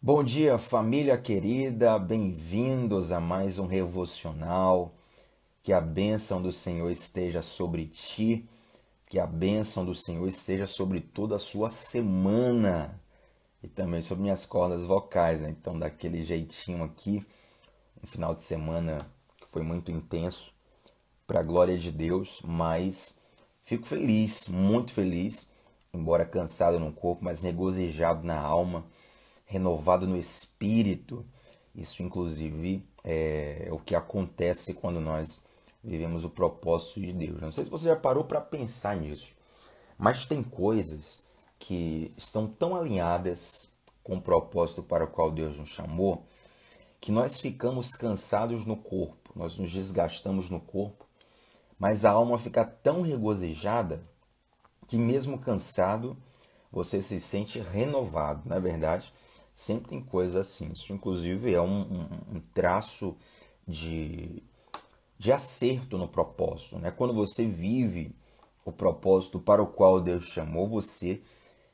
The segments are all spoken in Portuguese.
Bom dia, família querida, bem-vindos a mais um Revocional. Que a bênção do Senhor esteja sobre ti, que a bênção do Senhor esteja sobre toda a sua semana e também sobre minhas cordas vocais, né? Então, daquele jeitinho aqui, um final de semana que foi muito intenso, para a glória de Deus, mas fico feliz, muito feliz, embora cansado no corpo, mas regozijado na alma, renovado no espírito. Isso, inclusive, é o que acontece quando nós vivemos o propósito de Deus. Não sei se você já parou para pensar nisso, mas tem coisas que estão tão alinhadas com o propósito para o qual Deus nos chamou, que nós ficamos cansados no corpo, nós nos desgastamos no corpo, mas a alma fica tão regozijada que mesmo cansado, você se sente renovado. Na verdade, sempre tem coisas assim. Isso, inclusive, é um traço de acerto no propósito, né? Quando você vive o propósito para o qual Deus chamou, você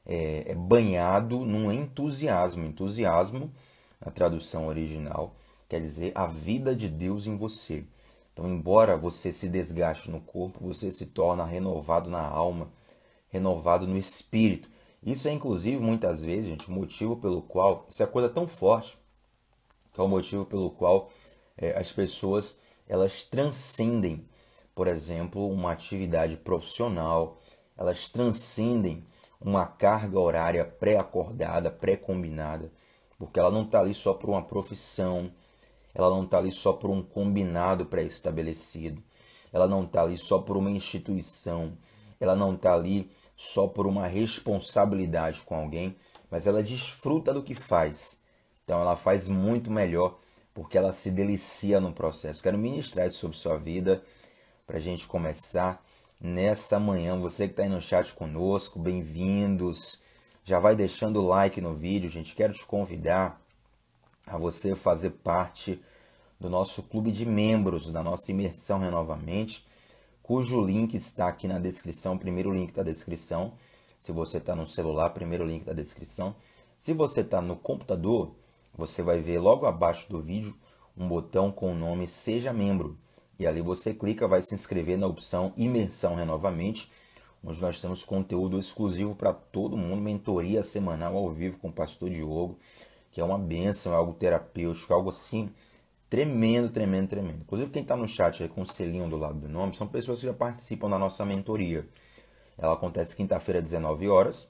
é banhado num entusiasmo. Entusiasmo, na tradução original, quer dizer a vida de Deus em você. Então, embora você se desgaste no corpo, você se torna renovado na alma, renovado no espírito. Isso é, inclusive, muitas vezes, gente, o motivo pelo qual, isso é coisa tão forte, que é o motivo pelo qual as pessoas, elas transcendem, por exemplo, uma atividade profissional, elas transcendem uma carga horária pré-acordada, pré-combinada, porque ela não está ali só por uma profissão, ela não está ali só por um combinado pré-estabelecido, ela não está ali só por uma instituição, ela não está ali só por uma responsabilidade com alguém, mas ela desfruta do que faz. Então ela faz muito melhor porque ela se delicia no processo. Quero ministrar isso sobre sua vida para a gente começar nessa manhã. Você que está aí no chat conosco, bem-vindos. Já vai deixando o like no vídeo, gente. Quero te convidar a você fazer parte do nosso clube de membros, da nossa imersão Renovamente, cujo link está aqui na descrição, o primeiro link da descrição. Se você está no celular, primeiro link da descrição. Se você está no computador, você vai ver logo abaixo do vídeo um botão com o nome Seja Membro. E ali você clica, vai se inscrever na opção Imersão Renovamente, onde nós temos conteúdo exclusivo para todo mundo, mentoria semanal ao vivo com o pastor Diogo, que é uma bênção, é algo terapêutico, algo assim tremendo, tremendo, tremendo. Inclusive, quem está no chat aí com o selinho do lado do nome são pessoas que já participam da nossa mentoria. Ela acontece quinta-feira, às 19 horas.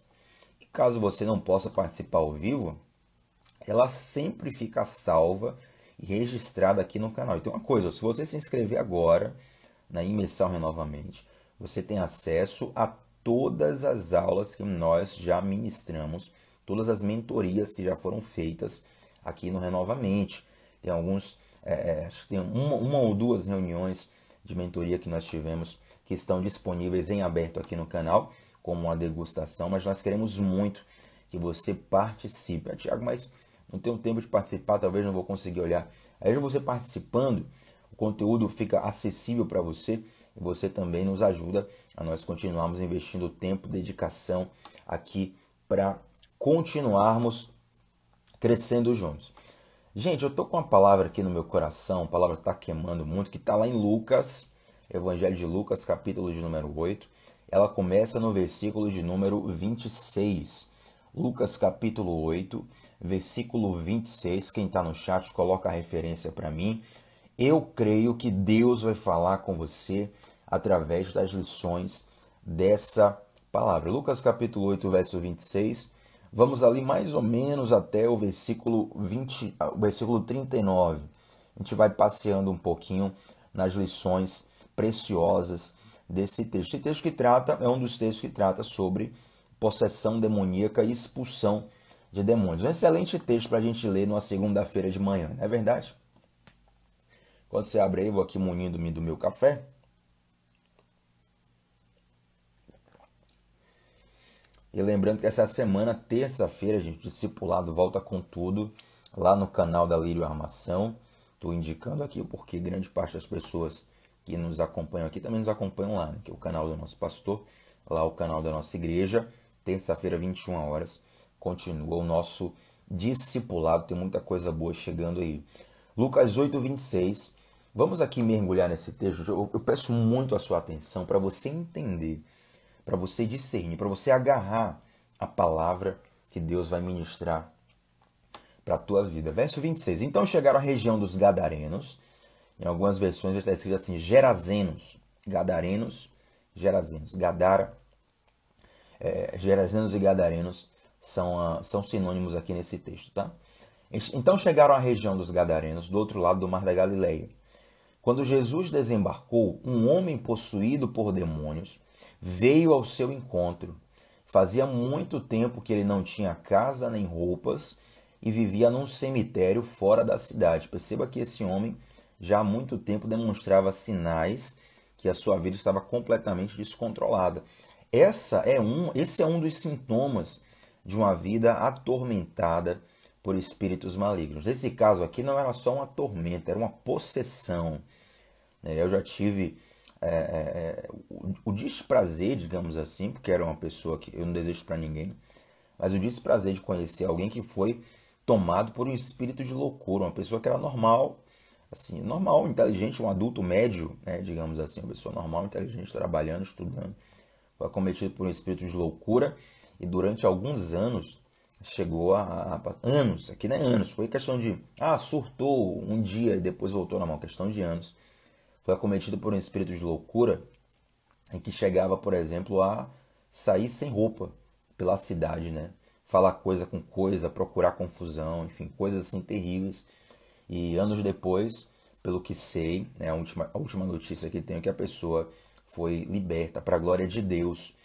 E caso você não possa participar ao vivo, ela sempre fica salva e registrada aqui no canal. E tem uma coisa, se você se inscrever agora na Imersão Renovamente, você tem acesso a todas as aulas que nós já ministramos, todas as mentorias que já foram feitas aqui no Renovamente. Tem alguns, acho que tem uma ou duas reuniões de mentoria que nós tivemos que estão disponíveis em aberto aqui no canal, como uma degustação, mas nós queremos muito que você participe. Tiago, mas não tenho tempo de participar, talvez não vou conseguir olhar. Aí você participando, o conteúdo fica acessível para você e você também nos ajuda a nós continuarmos investindo tempo, dedicação aqui para continuarmos crescendo juntos. Gente, eu tô com uma palavra aqui no meu coração, a palavra está queimando muito, que está lá em Lucas, Evangelho de Lucas, capítulo de número 8. Ela começa no versículo de número 26. Lucas, capítulo 8, versículo 26. Quem está no chat, coloca a referência para mim. Eu creio que Deus vai falar com você através das lições dessa palavra. Lucas, capítulo 8, verso 26. Vamos ali mais ou menos até o versículo 39. A gente vai passeando um pouquinho nas lições preciosas desse texto. Esse texto que trata, é um dos textos que trata sobre possessão demoníaca e expulsão de demônios. Um excelente texto para a gente ler numa segunda-feira de manhã, não é verdade? Quando você abre aí, eu vou aqui munindo-me do meu café. E lembrando que essa semana, terça-feira, gente, discipulado volta com tudo lá no canal da Lírio Armação. Estou indicando aqui porque grande parte das pessoas que nos acompanham aqui também nos acompanham lá, né? Que é o canal do nosso pastor, lá o canal da nossa igreja. Terça-feira, 21 horas, continua o nosso discipulado, tem muita coisa boa chegando aí. Lucas 8, 26. Vamos aqui mergulhar nesse texto. Eu peço muito a sua atenção para você entender, para você discernir, para você agarrar a palavra que Deus vai ministrar para a tua vida. Verso 26. Então chegaram à região dos Gadarenos. Em algumas versões está escrito assim, Gerazenos. Gadarenos, Gerazenos. Gadara, Gerazenos e Gadarenos são sinônimos aqui nesse texto, tá? Então chegaram à região dos Gadarenos, do outro lado do Mar da Galileia. Quando Jesus desembarcou, um homem possuído por demônios veio ao seu encontro. Fazia muito tempo que ele não tinha casa nem roupas e vivia num cemitério fora da cidade. Perceba que esse homem já há muito tempo demonstrava sinais que a sua vida estava completamente descontrolada. Esse é um dos sintomas de uma vida atormentada por espíritos malignos. Nesse caso aqui não era só uma tormenta, era uma possessão. Eu já tive o desprazer, digamos assim, porque era uma pessoa que eu não desejo para ninguém, mas o desprazer de conhecer alguém que foi tomado por um espírito de loucura, uma pessoa que era normal, assim, normal, inteligente, um adulto médio, né, digamos assim, uma pessoa normal, inteligente, trabalhando, estudando, foi acometido por um espírito de loucura e durante alguns anos chegou anos, aqui não é anos, foi questão de, surtou um dia e depois voltou na mão, questão de anos, foi acometido por um espírito de loucura em que chegava, por exemplo, a sair sem roupa pela cidade, né? Falar coisa com coisa, procurar confusão, enfim, coisas assim terríveis. E anos depois, pelo que sei, né, a última notícia que tenho é que a pessoa foi liberta para a glória de Deus.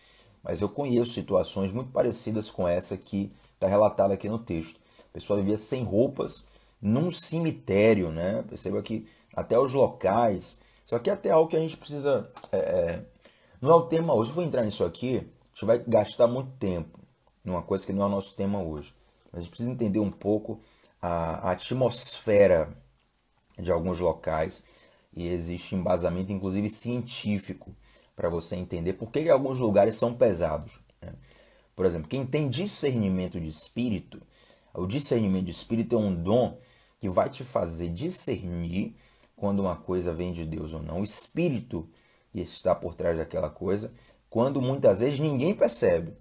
Mas eu conheço situações muito parecidas com essa que está relatada aqui no texto. A pessoa vivia sem roupas num cemitério, né? Perceba que até os locais... Só que até algo que a gente precisa... não é o tema hoje. Se eu for entrar nisso aqui, a gente vai gastar muito tempo numa coisa que não é o nosso tema hoje. Mas a gente precisa entender um pouco a atmosfera de alguns locais e existe embasamento, inclusive científico, para você entender por que alguns lugares são pesados. Né? Por exemplo, quem tem discernimento de espírito, o discernimento de espírito é um dom que vai te fazer discernir quando uma coisa vem de Deus ou não. O espírito que está por trás daquela coisa, quando muitas vezes ninguém percebe.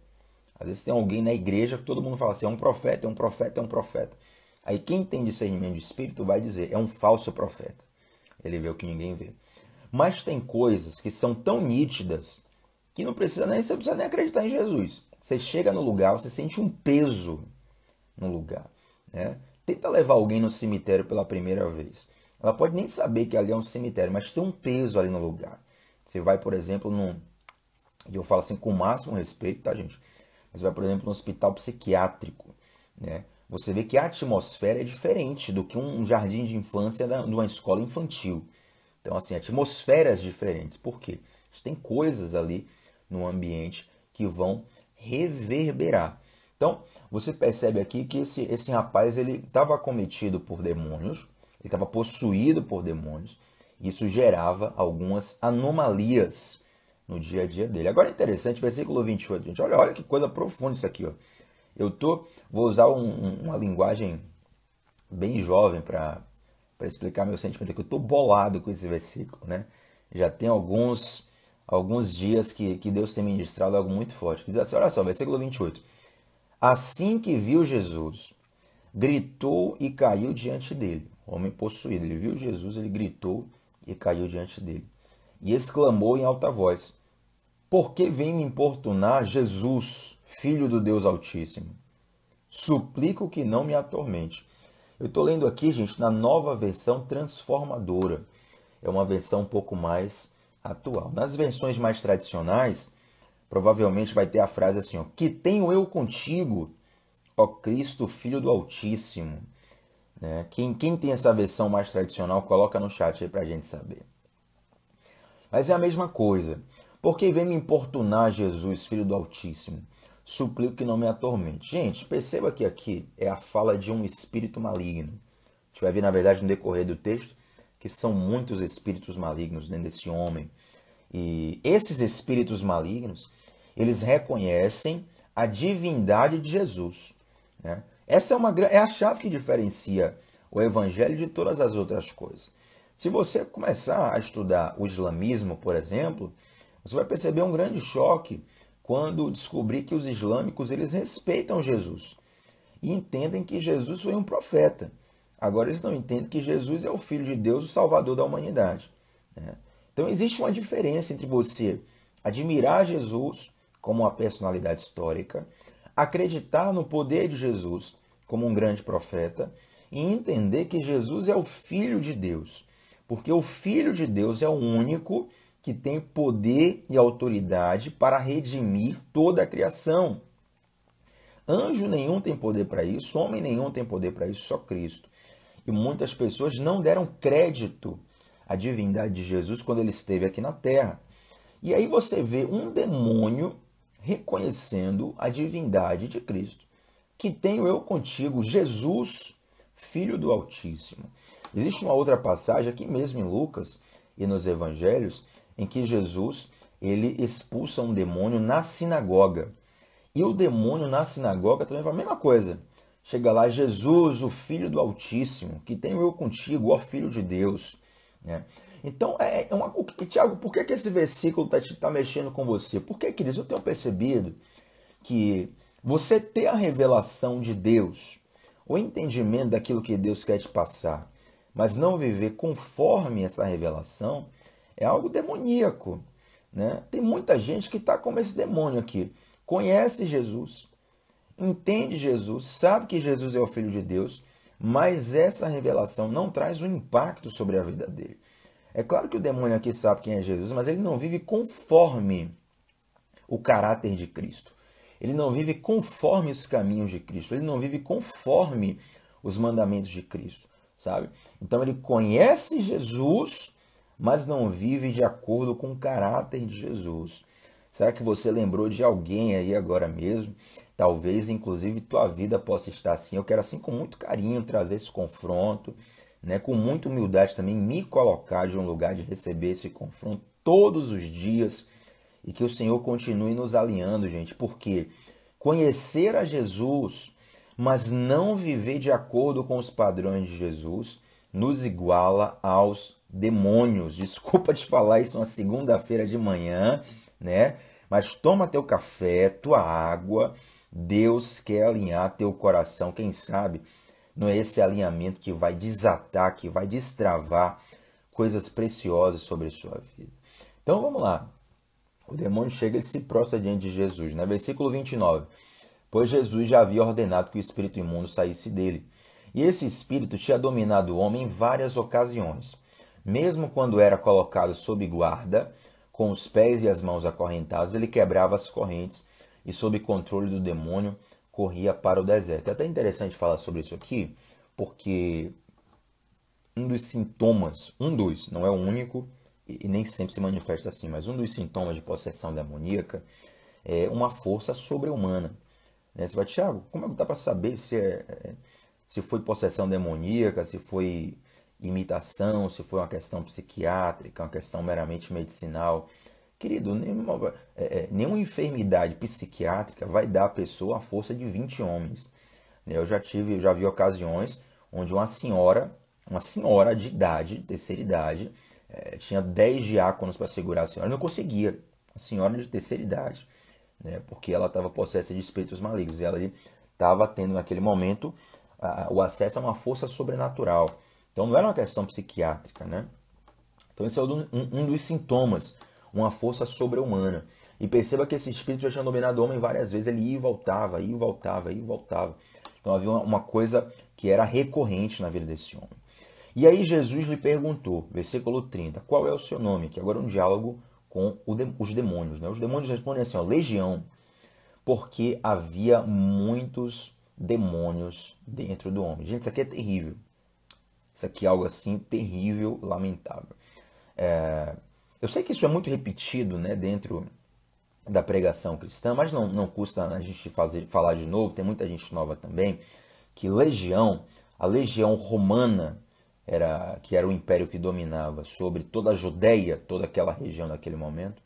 Às vezes tem alguém na igreja que todo mundo fala assim, é um profeta, é um profeta, é um profeta. Aí quem tem discernimento de espírito vai dizer, é um falso profeta. Ele vê o que ninguém vê. Mas tem coisas que são tão nítidas que não precisa nem, você precisa nem acreditar em Jesus. Você chega no lugar, você sente um peso no lugar. Né? Tenta levar alguém no cemitério pela primeira vez. Ela pode nem saber que ali é um cemitério, mas tem um peso ali no lugar. Você vai, por exemplo, e eu falo assim com o máximo respeito, tá, gente? Você vai, por exemplo, no hospital psiquiátrico, né? Você vê que a atmosfera é diferente do que um jardim de infância de uma escola infantil. Então, assim, atmosferas diferentes. Por quê? Tem coisas ali no ambiente que vão reverberar. Então, você percebe aqui que esse rapaz ele estava acometido por demônios, ele estava possuído por demônios, e isso gerava algumas anomalias no dia a dia dele. Agora é interessante, versículo 28, gente. Olha que coisa profunda isso aqui. Ó. Vou usar uma linguagem bem jovem para explicar meu sentimento aqui. Eu estou bolado com esse versículo. Né? Já tem alguns dias que Deus tem ministrado algo muito forte. Diz assim, olha só, versículo 28. Assim que viu Jesus, gritou e caiu diante dele. O homem possuído, ele viu Jesus, ele gritou e caiu diante dele. E exclamou em alta voz, por que vem me importunar Jesus, Filho do Deus Altíssimo? Suplico que não me atormente. Eu estou lendo aqui, gente, na nova versão transformadora. É uma versão um pouco mais atual. Nas versões mais tradicionais, provavelmente vai ter a frase assim, ó, que tenho eu contigo, ó Cristo, Filho do Altíssimo. Né? Quem tem essa versão mais tradicional, coloca no chat aí para a gente saber. Mas é a mesma coisa. Porque vem me importunar Jesus, Filho do Altíssimo? Suplico que não me atormente. Gente, perceba que aqui é a fala de um espírito maligno. A gente vai ver, na verdade, no decorrer do texto, que são muitos espíritos malignos dentro desse homem. E esses espíritos malignos, eles reconhecem a divindade de Jesus. Né? Essa é a chave que diferencia o evangelho de todas as outras coisas. Se você começar a estudar o islamismo, por exemplo, você vai perceber um grande choque quando descobrir que os islâmicos eles respeitam Jesus e entendem que Jesus foi um profeta. Agora eles não entendem que Jesus é o Filho de Deus, o Salvador da humanidade, né? Então existe uma diferença entre você admirar Jesus como uma personalidade histórica, acreditar no poder de Jesus como um grande profeta e entender que Jesus é o Filho de Deus. Porque o Filho de Deus é o único que tem poder e autoridade para redimir toda a criação. Anjo nenhum tem poder para isso, homem nenhum tem poder para isso, só Cristo. E muitas pessoas não deram crédito à divindade de Jesus quando ele esteve aqui na terra. E aí você vê um demônio reconhecendo a divindade de Cristo. Que tenho eu contigo, Jesus, Filho do Altíssimo. Existe uma outra passagem aqui mesmo em Lucas e nos Evangelhos em que Jesus ele expulsa um demônio na sinagoga. E o demônio na sinagoga também fala a mesma coisa. Chega lá, Jesus, o Filho do Altíssimo, que tenho eu contigo, ó Filho de Deus, né? Então, Tiago, por que esse versículo está mexendo com você? Porque, queridos, eu tenho percebido que você ter a revelação de Deus, o entendimento daquilo que Deus quer te passar, mas não viver conforme essa revelação, é algo demoníaco, né? Tem muita gente que está como esse demônio aqui. Conhece Jesus, entende Jesus, sabe que Jesus é o Filho de Deus, mas essa revelação não traz um impacto sobre a vida dele. É claro que o demônio aqui sabe quem é Jesus, mas ele não vive conforme o caráter de Cristo. Ele não vive conforme os caminhos de Cristo. Ele não vive conforme os mandamentos de Cristo, sabe? Então ele conhece Jesus, mas não vive de acordo com o caráter de Jesus. Será que você lembrou de alguém aí agora mesmo? Talvez, inclusive, tua vida possa estar assim. Eu quero, assim, com muito carinho, trazer esse confronto, né? Com muita humildade também, me colocar de um lugar de receber esse confronto todos os dias e que o Senhor continue nos alinhando, gente, porque conhecer a Jesus, mas não viver de acordo com os padrões de Jesus, nos iguala aos demônios. Desculpa te falar isso uma segunda-feira de manhã, né? Mas toma teu café, tua água. Deus quer alinhar teu coração. Quem sabe não é esse alinhamento que vai desatar, que vai destravar coisas preciosas sobre a sua vida. Então vamos lá. O demônio chega e se prostra diante de Jesus, né? Versículo 29. Pois Jesus já havia ordenado que o espírito imundo saísse dele. E esse espírito tinha dominado o homem em várias ocasiões. Mesmo quando era colocado sob guarda, com os pés e as mãos acorrentados, ele quebrava as correntes e, sob controle do demônio, corria para o deserto. É até interessante falar sobre isso aqui, porque um dos sintomas, não é o único, e nem sempre se manifesta assim, mas um dos sintomas de possessão demoníaca é uma força sobre-humana. Né? Você vai, Tiago, como é que dá para saber se foi possessão demoníaca, se foi imitação, se foi uma questão psiquiátrica, uma questão meramente medicinal? Querido, nenhuma enfermidade psiquiátrica vai dar à pessoa a força de 20 homens. Eu já vi ocasiões onde uma senhora de idade, terceira idade, tinha 10 diáconos para segurar a senhora, não conseguia. A senhora de terceira idade, né, porque ela estava possessa de espíritos malignos. E ela estava tendo naquele momento o acesso a uma força sobrenatural. Então não era uma questão psiquiátrica, né? Então esse é um dos sintomas, uma força sobre-humana. E perceba que esse espírito já tinha dominado o homem várias vezes, ele ia e voltava, ia e voltava, ia e voltava. Então havia uma coisa que era recorrente na vida desse homem. E aí Jesus lhe perguntou, versículo 30, qual é o seu nome? Que agora é um diálogo com os demônios, né? Os demônios respondem assim, ó, legião, porque havia muitos demônios dentro do homem. Gente, isso aqui é terrível. Isso aqui é algo assim terrível, lamentável. Eu sei que isso é muito repetido, né, dentro da pregação cristã, mas não custa a gente falar de novo, tem muita gente nova também, que a legião romana, que era o império que dominava sobre toda a Judéia, toda aquela região naquele momento,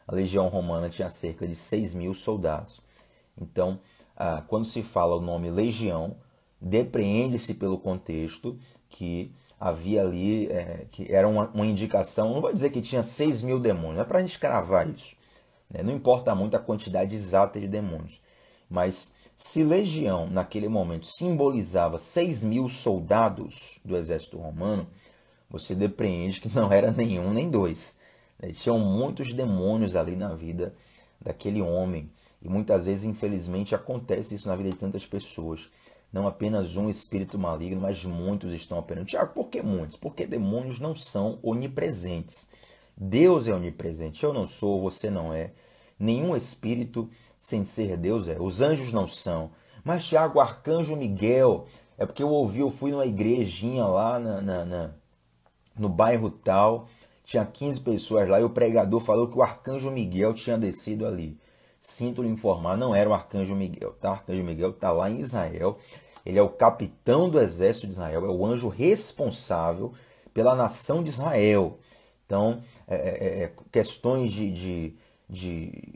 a legião romana tinha cerca de 6.000 soldados. Então, quando se fala o nome legião, depreende-se pelo contexto que havia ali, que era uma indicação, não vou dizer que tinha 6.000 demônios, é para a gente cravar isso, né? Não importa muito a quantidade exata de demônios, mas se legião naquele momento simbolizava 6.000 soldados do exército romano, você depreende que não era nenhum nem dois, né? Tinham muitos demônios ali na vida daquele homem, e muitas vezes, infelizmente, acontece isso na vida de tantas pessoas. Não apenas um espírito maligno, mas muitos estão operando. Tiago, por que muitos? Porque demônios não são onipresentes. Deus é onipresente. Eu não sou, você não é. Nenhum espírito, sem ser Deus, é. Os anjos não são. Mas, Tiago, o arcanjo Miguel, é porque eu fui numa igrejinha lá no bairro tal, tinha 15 pessoas lá, e o pregador falou que o arcanjo Miguel tinha descido ali. Sinto lhe informar, não era o arcanjo Miguel, tá? O arcanjo Miguel está lá em Israel, ele é o capitão do exército de Israel, é o anjo responsável pela nação de Israel. Então, questões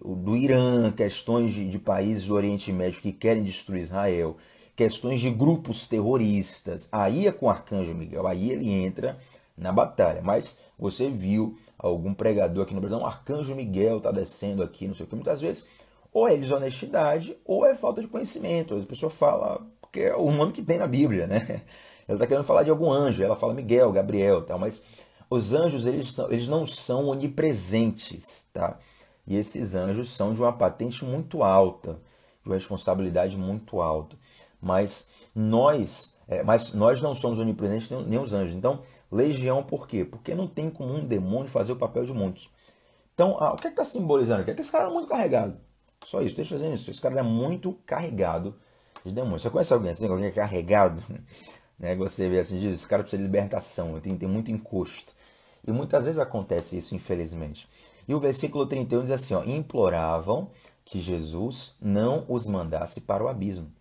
do Irã, questões de países do Oriente Médio que querem destruir Israel, questões de grupos terroristas, aí é com o arcanjo Miguel, aí ele entra na batalha. Mas você viu algum pregador aqui no Brasil, o arcanjo Miguel está descendo aqui, não sei o que, muitas vezes ou é desonestidade ou é falta de conhecimento. A pessoa fala, porque é o nome que tem na Bíblia, né? Ela está querendo falar de algum anjo, ela fala Miguel, Gabriel, tal, mas os anjos eles não são onipresentes, tá? E esses anjos são de uma patente muito alta, de uma responsabilidade muito alta. Mas nós não somos onipresentes nem os anjos. Então, legião por quê? Porque não tem como um demônio fazer o papel de muitos. Então, o que está simbolizando aqui? É que esse cara é muito carregado. Só isso, deixa eu fazer isso. Esse cara é muito carregado de demônios. Você conhece alguém assim, alguém carregado? Né? Você vê assim, diz, esse cara precisa de libertação, tem muito encosto. E muitas vezes acontece isso, infelizmente. E o versículo 31 diz assim, ó, imploravam que Jesus não os mandasse para o abismo.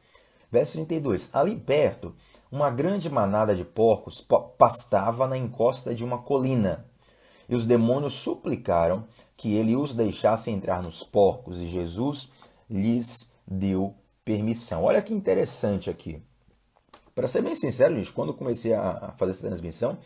Verso 32, ali perto, uma grande manada de porcos pastava na encosta de uma colina. E os demônios suplicaram que ele os deixasse entrar nos porcos, e Jesus lhes deu permissão. Olha que interessante aqui. Para ser bem sincero, gente, quando eu comecei a fazer essa transmissão,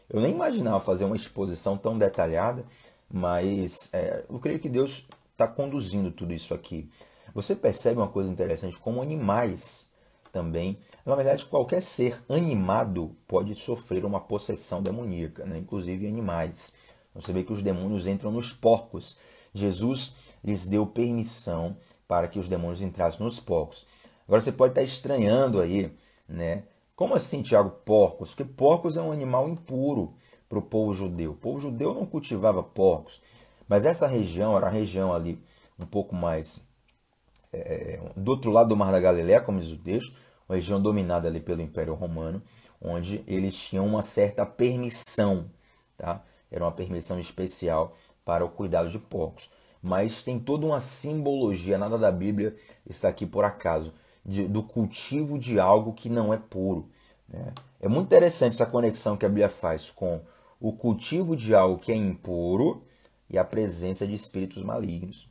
eu nem imaginava fazer uma exposição tão detalhada, mas eu creio que Deus está conduzindo tudo isso aqui. Você percebe uma coisa interessante, como animais também. Na verdade, qualquer ser animado pode sofrer uma possessão demoníaca, né? Inclusive animais. Você vê que os demônios entram nos porcos. Jesus lhes deu permissão para que os demônios entrassem nos porcos. Agora você pode estar estranhando aí, né? Como assim, Tiago, porcos? Porque porcos é um animal impuro para o povo judeu. O povo judeu não cultivava porcos, mas essa região era a região ali um pouco mais do outro lado do Mar da Galileia, como diz o texto, uma região dominada ali pelo Império Romano, onde eles tinham uma certa permissão, tá? Era uma permissão especial para o cuidado de porcos. Mas tem toda uma simbologia, nada da Bíblia está aqui por acaso, do cultivo de algo que não é puro, né? É muito interessante essa conexão que a Bíblia faz com o cultivo de algo que é impuro e a presença de espíritos malignos.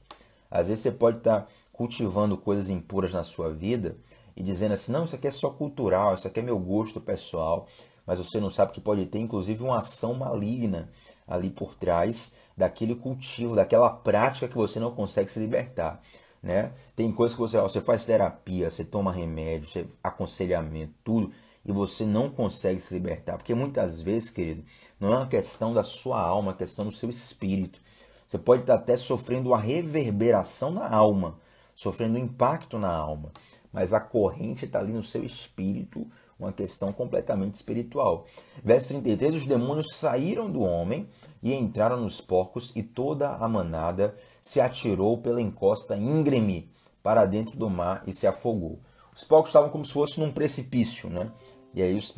Às vezes você pode estar cultivando coisas impuras na sua vida e dizendo assim, não, isso aqui é só cultural, isso aqui é meu gosto pessoal, mas você não sabe que pode ter inclusive uma ação maligna ali por trás daquele cultivo, daquela prática que você não consegue se libertar, né? Tem coisas que você faz terapia, você toma remédio, você aconselhamento, tudo, e você não consegue se libertar, porque muitas vezes, querido, não é uma questão da sua alma, é uma questão do seu espírito. Você pode estar até sofrendo uma reverberação na alma, sofrendo um impacto na alma, mas a corrente está ali no seu espírito, uma questão completamente espiritual. Verso 33, os demônios saíram do homem e entraram nos porcos, e toda a manada se atirou pela encosta íngreme para dentro do mar e se afogou. Os porcos estavam como se fosse num precipício, né? E aí os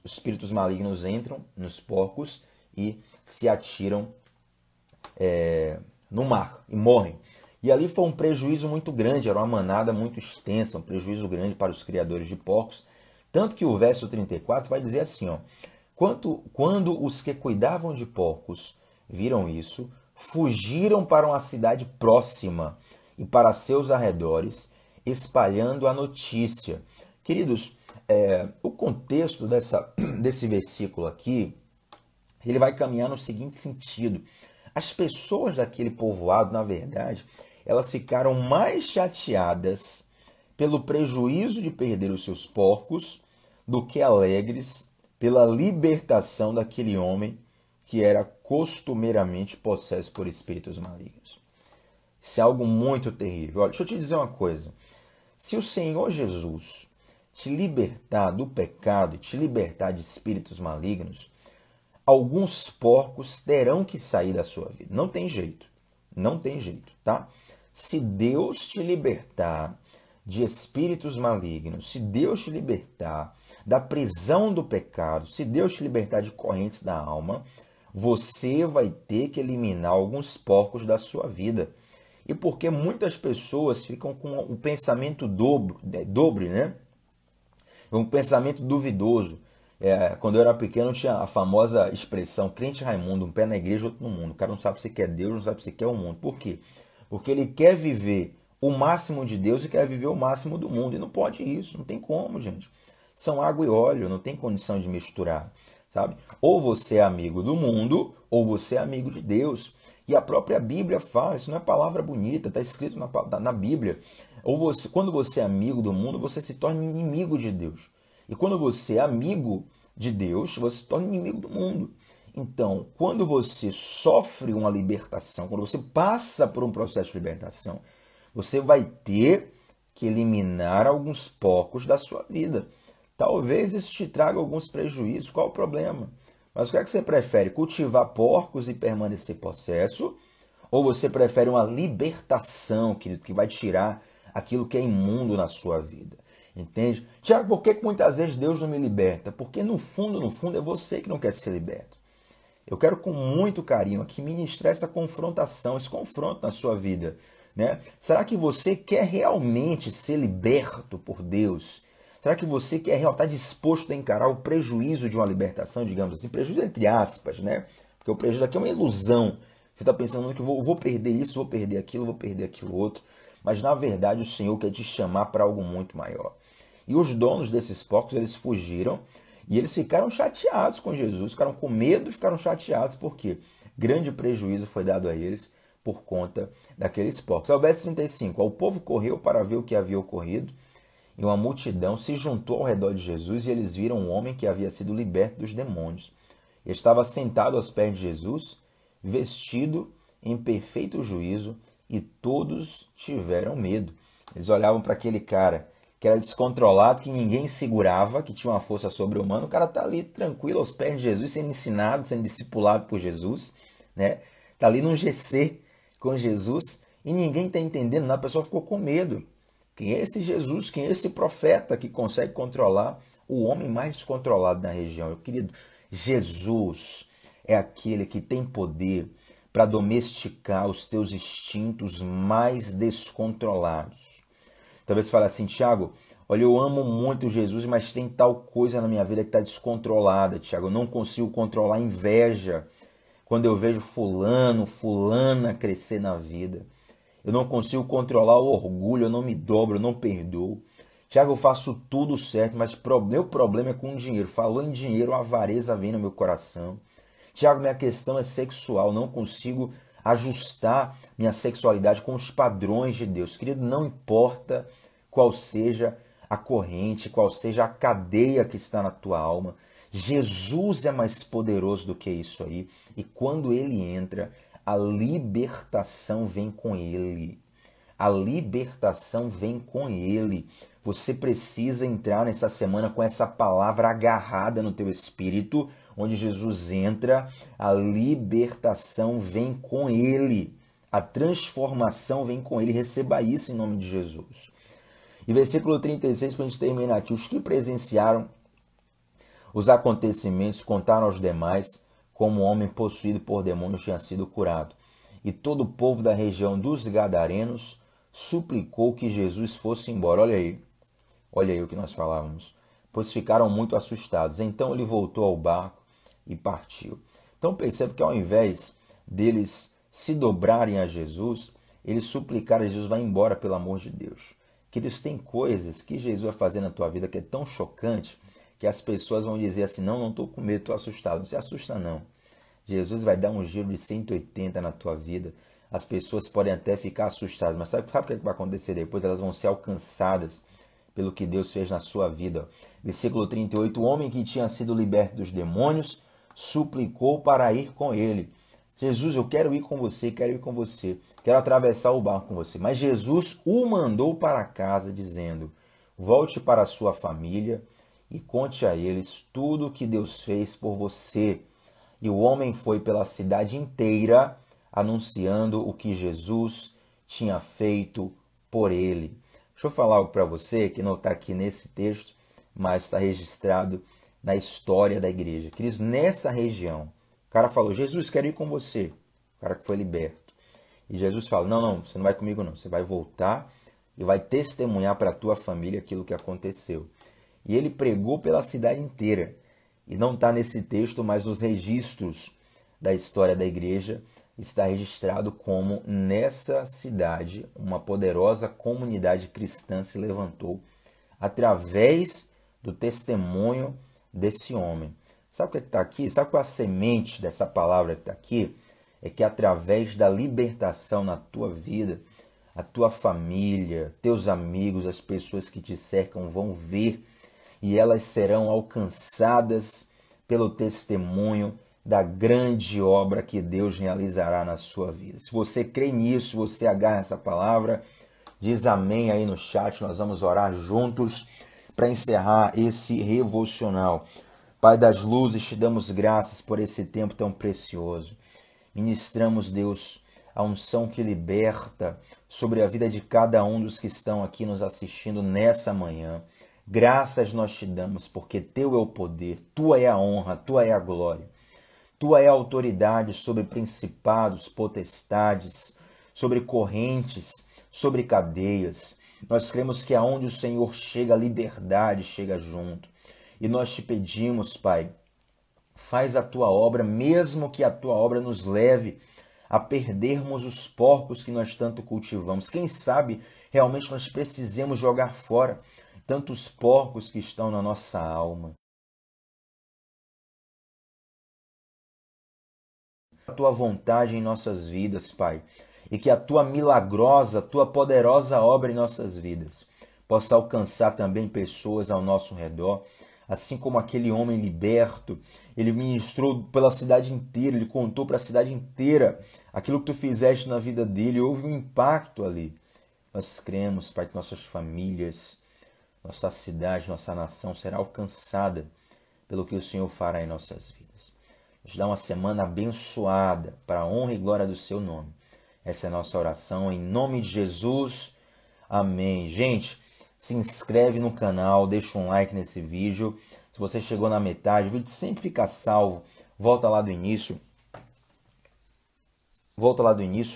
espíritos malignos entram nos porcos e se atiram no mar e morrem. E ali foi um prejuízo muito grande, era uma manada muito extensa, um prejuízo grande para os criadores de porcos. Tanto que o verso 34 vai dizer assim, ó, quando os que cuidavam de porcos viram isso, fugiram para uma cidade próxima e para seus arredores, espalhando a notícia. Queridos, o contexto desse versículo aqui, ele vai caminhar no seguinte sentido. As pessoas daquele povoado, na verdade, elas ficaram mais chateadas pelo prejuízo de perder os seus porcos do que alegres pela libertação daquele homem que era costumeiramente possesso por espíritos malignos. Isso é algo muito terrível. Olha, deixa eu te dizer uma coisa. Se o Senhor Jesus te libertar do pecado e te libertar de espíritos malignos, alguns porcos terão que sair da sua vida. Não tem jeito. Não tem jeito, tá? Se Deus te libertar de espíritos malignos, se Deus te libertar da prisão do pecado, se Deus te libertar de correntes da alma, você vai ter que eliminar alguns porcos da sua vida. E porque muitas pessoas ficam com um pensamento dobre, né? Um pensamento duvidoso. Quando eu era pequeno, tinha a famosa expressão crente Raimundo, um pé na igreja, outro no mundo. O cara não sabe se quer Deus, não sabe se quer o mundo. Por quê? Porque ele quer viver o máximo de Deus e quer viver o máximo do mundo. E não pode isso, não tem como, gente. São água e óleo, não tem condição de misturar, sabe? Ou você é amigo do mundo, ou você é amigo de Deus. E a própria Bíblia fala, isso não é palavra bonita, está escrito na Bíblia. Quando você é amigo do mundo, você se torna inimigo de Deus. E quando você é amigo de Deus, você se torna inimigo do mundo. Então, quando você sofre uma libertação, quando você passa por um processo de libertação, você vai ter que eliminar alguns porcos da sua vida. Talvez isso te traga alguns prejuízos, qual o problema? Mas o que é que você prefere? Cultivar porcos e permanecer possesso? Ou você prefere uma libertação, querido, que vai tirar aquilo que é imundo na sua vida? Entende? Tiago, por que muitas vezes Deus não me liberta? Porque no fundo, é você que não quer ser liberto. Eu quero com muito carinho aqui ministrar essa confrontação, esse confronto na sua vida, né? Será que você quer realmente ser liberto por Deus? Será que você quer realmente estar disposto a encarar o prejuízo de uma libertação, digamos assim, prejuízo entre aspas, né? Porque o prejuízo aqui é uma ilusão. Você está pensando que vou perder isso, vou perder aquilo outro. Mas na verdade o Senhor quer te chamar para algo muito maior. E os donos desses porcos, eles fugiram e eles ficaram chateados com Jesus, ficaram com medo e ficaram chateados porque grande prejuízo foi dado a eles por conta daqueles porcos. Ao verso 35, o povo correu para ver o que havia ocorrido e uma multidão se juntou ao redor de Jesus e eles viram um homem que havia sido liberto dos demônios. Ele estava sentado aos pés de Jesus, vestido em perfeito juízo, e todos tiveram medo. Eles olhavam para aquele cara que era descontrolado, que ninguém segurava, que tinha uma força sobre-humana. O cara está ali tranquilo aos pés de Jesus, sendo ensinado, sendo discipulado por Jesus, né? Está ali num GC com Jesus e ninguém está entendendo nada. A pessoa ficou com medo. Quem é esse Jesus? Quem é esse profeta que consegue controlar o homem mais descontrolado na região? Meu querido, Jesus é aquele que tem poder para domesticar os teus instintos mais descontrolados. Talvez você fale assim, Tiago, olha, eu amo muito Jesus, mas tem tal coisa na minha vida que está descontrolada, Tiago. Eu não consigo controlar a inveja quando eu vejo fulana crescer na vida. Eu não consigo controlar o orgulho, eu não me dobro, eu não perdoo. Tiago, eu faço tudo certo, mas meu problema é com o dinheiro. Falou em dinheiro, a avareza vem no meu coração. Tiago, minha questão é sexual, não consigo ajustar minha sexualidade com os padrões de Deus. Querido, não importa qual seja a corrente, qual seja a cadeia que está na tua alma, Jesus é mais poderoso do que isso aí. E quando ele entra, a libertação vem com ele. A libertação vem com ele. Você precisa entrar nessa semana com essa palavra agarrada no teu espírito, onde Jesus entra, a libertação vem com ele. A transformação vem com ele. Receba isso em nome de Jesus. E versículo 36, para a gente terminar aqui. Os que presenciaram os acontecimentos contaram aos demais como um homem possuído por demônios tinha sido curado. E todo o povo da região dos Gadarenos suplicou que Jesus fosse embora. Olha aí o que nós falávamos. Pois ficaram muito assustados. Então ele voltou ao barco e partiu. Então percebe que ao invés deles se dobrarem a Jesus, eles suplicaram a Jesus, vai embora pelo amor de Deus. Queridos, tem coisas que Jesus vai fazer na tua vida que é tão chocante que as pessoas vão dizer assim, não estou com medo, estou assustado. Não se assusta não. Jesus vai dar um giro de 180 na tua vida. As pessoas podem até ficar assustadas, mas sabe o que vai acontecer depois? Elas vão ser alcançadas pelo que Deus fez na sua vida. Versículo 38, o homem que tinha sido liberto dos demônios suplicou para ir com ele. Jesus, eu quero ir com você, quero atravessar o barco com você. Mas Jesus o mandou para casa, dizendo, volte para a sua família e conte a eles tudo o que Deus fez por você. E o homem foi pela cidade inteira, anunciando o que Jesus tinha feito por ele. Deixa eu falar algo para você, que não está aqui nesse texto, mas está registrado na história da igreja. Queridos, nessa região, o cara falou, Jesus, quero ir com você. O cara que foi liberto. E Jesus fala, não, você não vai comigo não. Você vai voltar e vai testemunhar para a tua família aquilo que aconteceu. E ele pregou pela cidade inteira. E não está nesse texto, mas nos registros da história da igreja está registrado como nessa cidade uma poderosa comunidade cristã se levantou através do testemunho desse homem. Sabe o que está aqui? Sabe qual é a semente dessa palavra que está aqui? É que através da libertação na tua vida, a tua família, teus amigos, as pessoas que te cercam vão ver e elas serão alcançadas pelo testemunho da grande obra que Deus realizará na sua vida. Se você crê nisso, você agarra essa palavra, diz amém aí no chat, nós vamos orar juntos para encerrar esse devocional. Pai das luzes, te damos graças por esse tempo tão precioso. Ministramos, Deus, a unção que liberta sobre a vida de cada um dos que estão aqui nos assistindo nessa manhã. Graças nós te damos, porque teu é o poder, tua é a honra, tua é a glória. Tua é a autoridade sobre principados, potestades, sobre correntes, sobre cadeias. Nós cremos que aonde o Senhor chega, a liberdade chega junto. E nós te pedimos, Pai, faz a tua obra, mesmo que a tua obra nos leve a perdermos os porcos que nós tanto cultivamos. Quem sabe realmente nós precisemos jogar fora tantos porcos que estão na nossa alma. A tua vontade em nossas vidas, Pai, e que a tua milagrosa, a tua poderosa obra em nossas vidas possa alcançar também pessoas ao nosso redor, assim como aquele homem liberto, ele ministrou pela cidade inteira, ele contou para a cidade inteira aquilo que tu fizeste na vida dele, houve um impacto ali. Nós cremos, Pai, que nossas famílias, nossa cidade, nossa nação será alcançada pelo que o Senhor fará em nossas vidas. Nos dá uma semana abençoada para a honra e glória do seu nome. Essa é a nossa oração em nome de Jesus. Amém. Gente, se inscreve no canal, deixa um like nesse vídeo. Se você chegou na metade, o vídeo sempre fica salvo. Volta lá do início.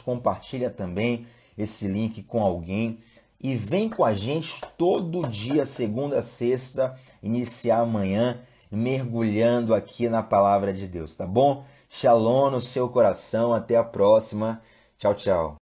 Compartilha também esse link com alguém. E vem com a gente todo dia, segunda a sexta, iniciar amanhã, mergulhando aqui na palavra de Deus, tá bom? Shalom no seu coração, até a próxima. Tchau, tchau.